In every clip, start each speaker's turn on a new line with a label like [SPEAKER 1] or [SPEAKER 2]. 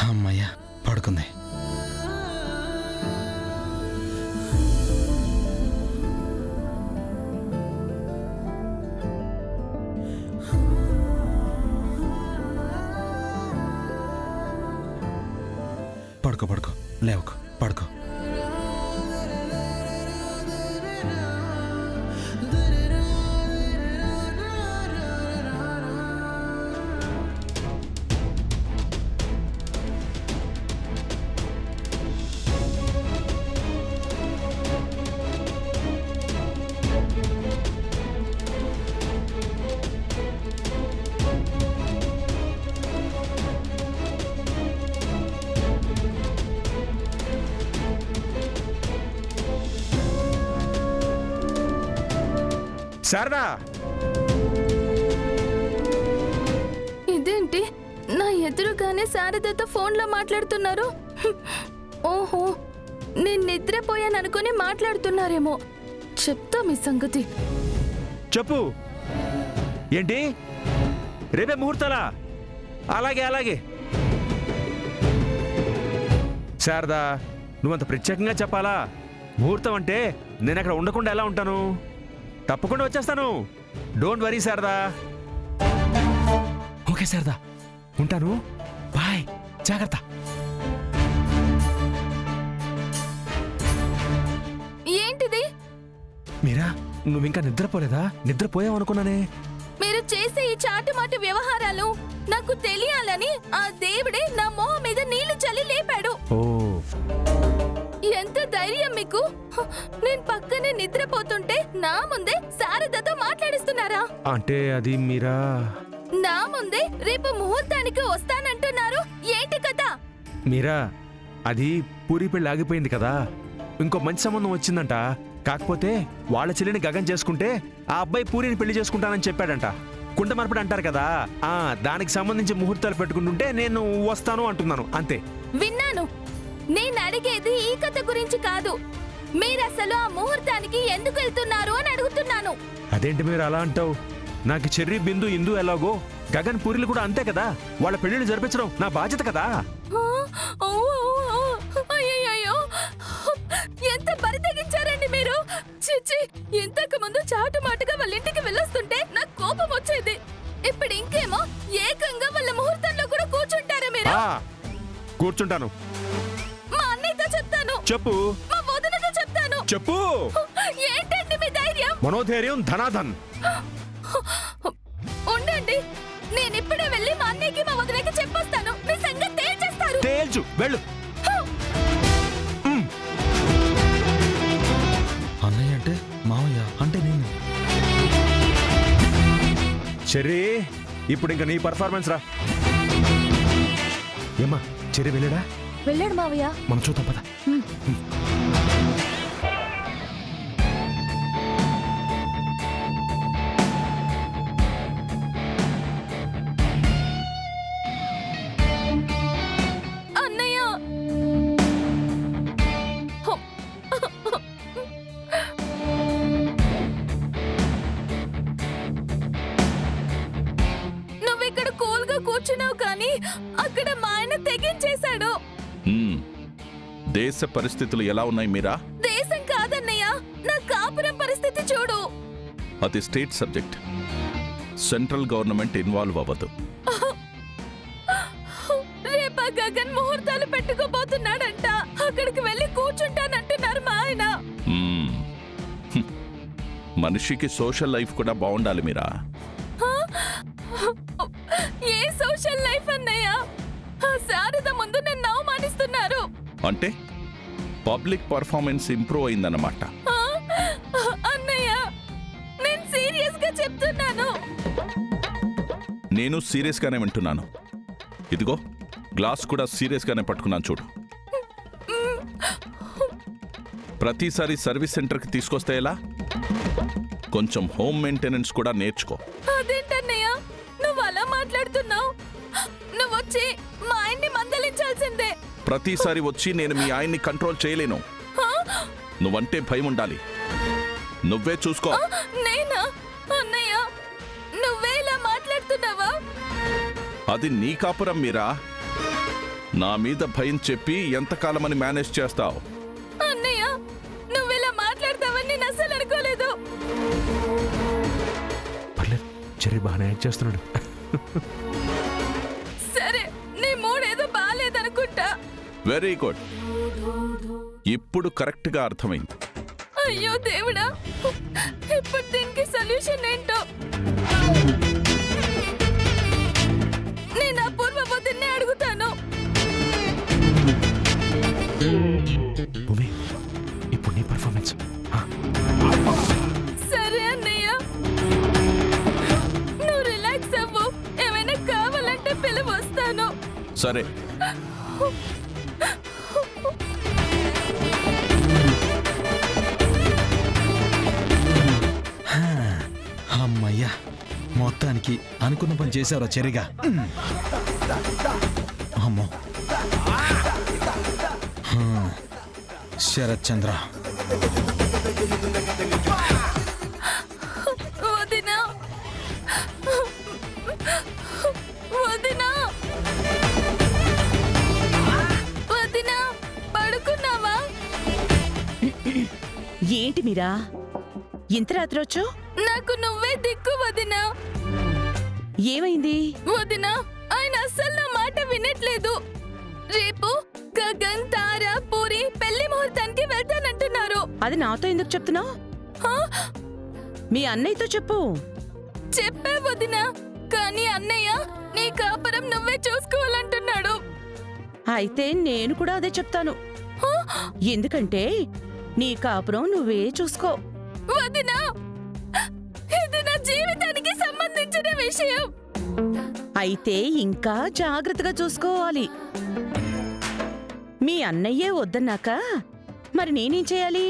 [SPEAKER 1] అమ్మయ్యా పడుకుంది. పడుకో పడుకో, లేవకు, పడుకో. శారదా,
[SPEAKER 2] ఇదేంటి నా ఎదురుగానే శారదతో ఫోన్లో మాట్లాడుతున్నారు? ఓహో, నేను నిద్రపోయాననుకుని మాట్లాడుతున్నారేమో. చెప్తా మీ సంగతి.
[SPEAKER 3] చెప్పు. ఏంటి రేపే ముహూర్తాలా? అలాగే అలాగే. శారదా, నువ్వంత ప్రత్యేకంగా చెప్పాలా? ముహూర్తం అంటే నేను అక్కడ ఉండకుండా ఎలా ఉంటాను? తప్పకుండా వచ్చేస్తాను. Don't worry Sharada. Okay Sharada, ఉంటాను. బాయ్, జాగ్రత్త.
[SPEAKER 2] ఏంటిది?
[SPEAKER 3] మీరా, నువ్వింకా నిద్రపోలేదా? నిద్రపోయావు అనుకున్నానే.
[SPEAKER 2] మీరు చేసే ఈ చాటుమాటు వ్యవహారాలు నాకు తెలియాలని ఆ దేవుడే నా మొహం మీద నీళ్లు చల్లి లేపాడు.
[SPEAKER 3] ఓ,
[SPEAKER 2] ఎంత ధైర్యం మీకు? నేను పక్కనే నిద్రపోతుంటే నా ముందే శారదతో మాట్లాడిస్తున్నారా?
[SPEAKER 3] అంటే అది మీరా?
[SPEAKER 2] నా ముందే రేపు ముహూర్తానికి వస్తానంటున్నారు. ఏంటి కథ?
[SPEAKER 3] మీరా, అది పూరి పెళ్ళి ఆగిపోయింది కదా, ఇంకో మంచి సంబంధం వచ్చిందంట. కాకపోతే వాళ్ళ చెల్లిని గగన్ చేసుకుంటే ఆ అబ్బాయి పూరిని పెళ్లి చేసుకుంటానని చెప్పాడంట. కుండ మార్పిడి అంటారు కదా, దానికి సంబంధించి ముహూర్తాలు పెట్టుకుంటుంటే నేను వస్తాను అంటున్నాను, అంతే.
[SPEAKER 2] విన్నాను. నేను అడిగేది ఈ కథ గురించి కాదు. మీరసలు ఆ ముహూర్తానికి ఎందుకు వెళ్తున్నారు అని అడుగుతున్నాను.
[SPEAKER 3] అదేంటి మీరు అలా అంటావు? నాకు చెర్రీ, బిందు, ఇందు ఎలాగో గగన్, పూరిలు కూడా అంతే కదా. వాళ్ళ పెళ్లిని జరిపించడం నా బాధ్యత కదా.
[SPEAKER 2] అయ్యయ్యో, ఎంత బరి తెగించారండి మీరు. చిచ్చి, ఇంతకు ముందు చాటుమాటుగా వాళ్ళ ఇంటికి వెళ్ళొస్తుంటే నాకు కోపం వచ్చేది. ఇప్పుడు ఇంకేమో ఏకంగా వాళ్ళ ముహూర్తంలో కూడా కూర్చుంటారా మీరు?
[SPEAKER 3] కూర్చుంటాను.
[SPEAKER 2] మా అన్నయ్యతో చెప్తాను.
[SPEAKER 3] చెప్పు.
[SPEAKER 2] మా వదినతో చెప్తాను.
[SPEAKER 3] చెప్పు.
[SPEAKER 2] ఏంటండి మీ ధైర్యం?
[SPEAKER 3] మనోధైర్యం ధనాధన్.
[SPEAKER 2] ఉండండి, నేను ఇప్పుడే వెళ్ళి మా అన్నయ్యకి మా వదినకి చెప్పొస్తాను. మీ సంగతి తేల్చేస్తారు.
[SPEAKER 3] తేల్చు, వెళ్ళు.
[SPEAKER 1] అన్నయ్య అంటే మావయ్య అంటే నేను.
[SPEAKER 3] చెర్రీ, ఇప్పుడు ఇంకా నీ పర్ఫార్మెన్స్ రా. ఏమా, చెర్రీ వెళ్ళాడా?
[SPEAKER 2] వెళ్ళాడు మావయ్య.
[SPEAKER 3] మనం చూద్దాం పద.
[SPEAKER 2] అన్నయ్య, నువ్విక్కడ కూల్గా కూర్చున్నావు కానీ అక్కడ మా ఆయన తెగించేశాడు.
[SPEAKER 4] దేశ పరిస్థితులు ఎలా ఉన్నాయి మీరా?
[SPEAKER 2] దేశం కాదన్నయ్య, నా కాపురం పరిస్థితి చూడు.
[SPEAKER 4] అది state subject. Central government involve అవ్వదు.
[SPEAKER 2] రేపా గగన్ ముహూర్తాలు పెట్టుకోబోతున్నాడంట. అక్కడికి వెళ్ళి కూర్చుంటానంటున్నారు మా ఆయన.
[SPEAKER 4] మనిషికి సోషల్ లైఫ్ కూడా బాగుండాలి మీరా.
[SPEAKER 2] ఏ సోషల్ లైఫ్ అన్నయ్య? శారద ముందు నన్ను అవమానిస్తున్నారు.
[SPEAKER 4] అంటే పబ్లిక్ పర్ఫార్మెన్స్ ఇంప్రూవ్ అయిందన్నమాట.
[SPEAKER 2] అన్నయ్య, నేను సీరియస్ గా చెప్తున్నాను.
[SPEAKER 4] నేను సీరియస్ గానే వింటున్నాను. ఇదిగో గ్లాస్ కూడా సీరియస్ గానే పట్టుకున్నాను చూడు. ప్రతిసారి సర్వీస్ సెంటర్కి తీసుకొస్తే ఎలా? కొంచెం హోమ్ మెయింటెనెన్స్ కూడా నేర్చుకో.
[SPEAKER 2] అదేంటన్నయ్య నువ్వు అలా మాట్లాడుతున్నావు? నువ్వు వచ్చి మా ఆయన్ని మందలించాల్సిందే.
[SPEAKER 4] ప్రతిసారి వచ్చి నేను మీ ఆయన్ని కంట్రోల్ చేయలేను. నువ్వంటే భయం ఉండాలి. నువ్వే చూసుకో.
[SPEAKER 2] నేనా? అన్నయ్య, నువ్వే ఇలా మాట్లాడుతున్నావా?
[SPEAKER 4] అది నీ కాపురం మీరా. నా మీద భయం చెప్పి ఎంతకాలమని మేనేజ్ చేస్తావు?
[SPEAKER 2] అన్నయ్య నువ్విలా మాట్లాడతావని నేను అస్సలు అనుకోలేదు.
[SPEAKER 3] పర్లేదు, చెర్రీ బాగానే యాక్ట్ చేస్తున్నాడు.
[SPEAKER 2] సరే నీ మూడేదో బాగాలేదనుకుంటా.
[SPEAKER 4] వెరీ గుడ్, ఇప్పుడు కరెక్ట్ గా అర్థమైంది.
[SPEAKER 2] అయ్యో దేవుడా, ఇప్పుడు దీనికి సొల్యూషన్ ఏంటో. నేను అపూర్వ వదిన్నే అడుగుతాను.
[SPEAKER 3] భూమి, ఇప్పుడు నీ పర్ఫార్మెన్స్.
[SPEAKER 2] సరే అన్నయ్య, నువ్వు రిలాక్స్ అవ్వు. ఏమైనా కావాలంటే పిలువ వస్తాను.
[SPEAKER 4] సరే,
[SPEAKER 1] అమ్మయ్యా, మొత్తానికి అనుకున్న పని చేశారా చెరిగా. అమ్మో, శరత్ చంద్ర,
[SPEAKER 2] వదినా వదినా వదినా, పడుకున్నావా?
[SPEAKER 5] ఏంటి మీరా ఇంత రాత్రి వచ్చో?
[SPEAKER 2] నాకు నువ్వే దిక్కు వదినా.
[SPEAKER 5] ఏమైంది?
[SPEAKER 2] వదినా, ఆయన అస్సలు నా మాట వినట్లేదు. రేపు గగన్, తార, పూరి పెళ్లి ముహూర్తానికి వెళ్తానంటున్నారు.
[SPEAKER 5] అది నాతో ఎందుకు చెప్తున్నావు?
[SPEAKER 2] హా?
[SPEAKER 5] మీ అన్నయ్యతో చెప్పు.
[SPEAKER 2] చెప్పే వదినా, కానీ అన్నయ్య నీ కాపురం నువ్వే చూసుకోవాలంటున్నాడు.
[SPEAKER 5] అయితే నేను కూడా అదే చెప్తాను.
[SPEAKER 2] హా?
[SPEAKER 5] ఎందుకంటే నీ కాపురం నువ్వే చూసుకో.
[SPEAKER 2] వదినా, ఇది నా జీవితానికి సంబంధించిన విషయం.
[SPEAKER 5] అయితే ఇంకా జాగ్రత్తగా చూసుకోవాలి. మీ అన్నయ్యే వద్దన్నాక మరి నేనేం చేయాలి?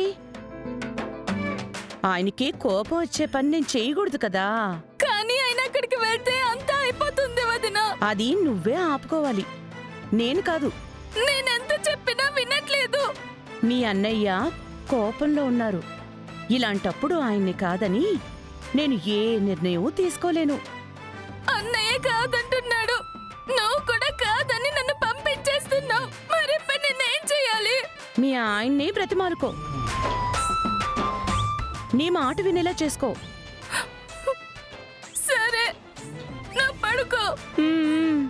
[SPEAKER 5] ఆయనకి కోపం వచ్చే పని నేను చేయకూడదు కదా.
[SPEAKER 2] కానీ ఆయన అక్కడికి వెళ్తే అంతా అయిపోతుంది వదినా.
[SPEAKER 5] అది నువ్వే ఆపుకోవాలి, నేను కాదు.
[SPEAKER 2] నేనెంత చెప్పినా వినట్లేదు.
[SPEAKER 5] మీ అన్నయ్య కోపంలో ఉన్నారు. ఇలాంటప్పుడు ఆయన్ని కాదని నేను ఏ నిర్ణయం తీసుకోలేను.
[SPEAKER 2] అన్నయ్య కాదంటున్నాడు, నువ్వు కూడా కాదని నన్ను పంపించేస్తున్నావు. మరిప్పుడు నేనేం చేయాలి?
[SPEAKER 5] మీ ఆయన్ని బ్రతిమాలుకో, నీ మాట వినేలా చేసుకో.
[SPEAKER 2] సరే, నా పడుకో.
[SPEAKER 5] మ్మ్.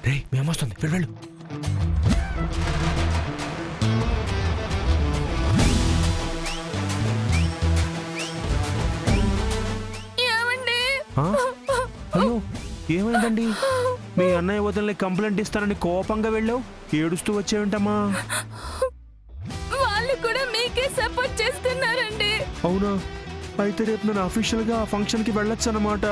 [SPEAKER 3] రే, మీ అమ్మ వస్తుంది, వెళ్ళు.
[SPEAKER 2] ఏమండి?
[SPEAKER 3] ఆ? అయ్యో, ఏమైందండి? మీ అన్నయ్య వదిలే కంప్లైంట్ ఇస్తానని కోపంగా వెళ్ళావు, ఏడుస్తూ వచ్చేవేంటమ్మా?
[SPEAKER 2] వాళ్ళు కూడా మీకే సపోర్ట్ చేస్తున్నారండి.
[SPEAKER 3] అవునా? అయితే రేపు నేను అఫీషియల్గా ఆ ఫంక్షన్కి వెళ్ళొచ్చు అన్నమాట.